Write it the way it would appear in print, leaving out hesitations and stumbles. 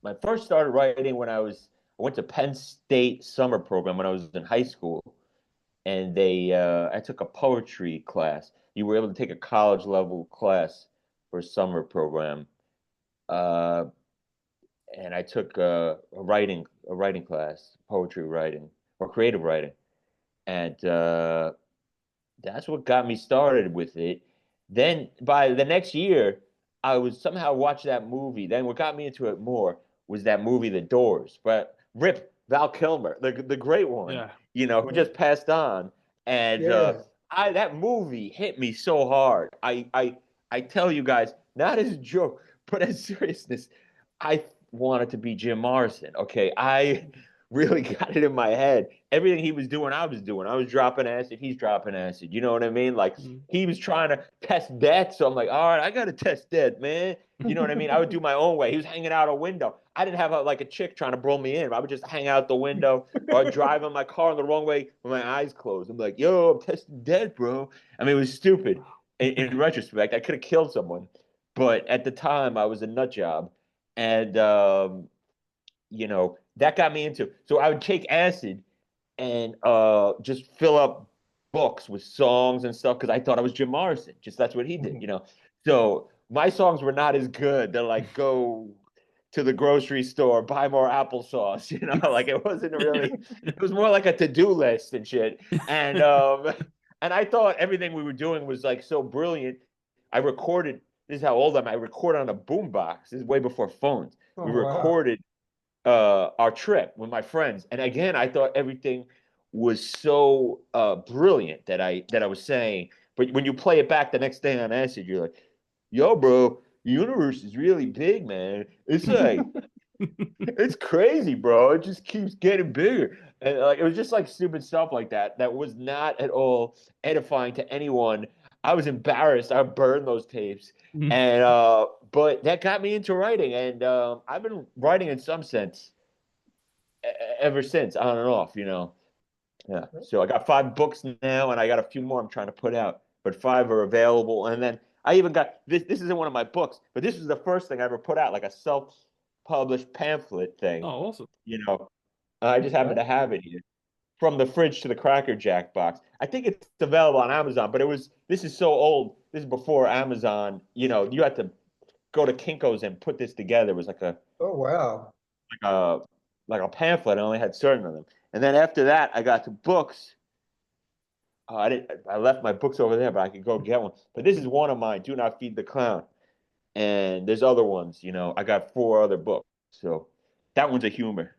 I first started writing when I went to Penn State summer program when I was in high school, and I took a poetry class. You were able to take a college level class for a summer program, uh, and I took a writing class, poetry writing or creative writing, and that's what got me started with it. Then by the next year, I was somehow watch that movie. Then what got me into it more was that movie, The Doors. But Rip Val Kilmer, the great one, Yeah. who just passed on, and Yes. I that movie hit me so hard. I tell you guys, not as a joke, but as seriousness, I wanted to be Jim Morrison. Okay, I really got it in my head. Everything he was doing, I was doing. I was dropping acid, he's dropping acid. You know what I mean? Like Mhm. he was trying to test that. So I'm like, all right, I got to test that, man. You know what I mean? I would do my own way. He was hanging out a window. I didn't have like a chick trying to blow me in. I would just hang out the window or drive in my car in the wrong way with my eyes closed. I'm like, yo, I'm testing dead, bro. I mean, it was stupid. In retrospect, I could have killed someone. But at the time, I was a nut job. And that got me into. So I would take acid and just fill up books with songs and stuff because I thought I was Jim Morrison. Just that's what he did. So my songs were not as good. They're like go to the grocery store, buy more applesauce. Like it wasn't really. It was more like a to-do list and shit. And and I thought everything we were doing was like so brilliant. I recorded. This is how old I'm. I recorded on a boombox. This is way before phones. We Oh wow. recorded our trip with my friends. And again, I thought everything was so brilliant that I was saying. But when you play it back the next day on acid, you're like, "Yo, bro, the universe is really big, man. It's like it's crazy, bro. It just keeps getting bigger." And like it was just like stupid stuff like that that was not at all edifying to anyone. I was embarrassed. I burned those tapes. And but that got me into writing, and I've been writing in some sense ever since, on and off. Yeah. So I got 5 books now, and I got a few more I'm trying to put out, but 5 are available. And then I even got this. This isn't one of my books, but this was the first thing I ever put out, like a self-published pamphlet thing. Oh, awesome. You know, I just happen to have it here. From the fridge to the Cracker Jack box. I think it's available on Amazon, but this is so old. This is before Amazon. You had to go to Kinko's and put this together. It was Oh wow. a like a pamphlet. I only had certain of them. And then after that, I got to books. I didn't. I left my books over there, but I could go get one. But this is one of mine. Do Not Feed the Clown. And there's other ones. I got 4 other books. So that one's a humor.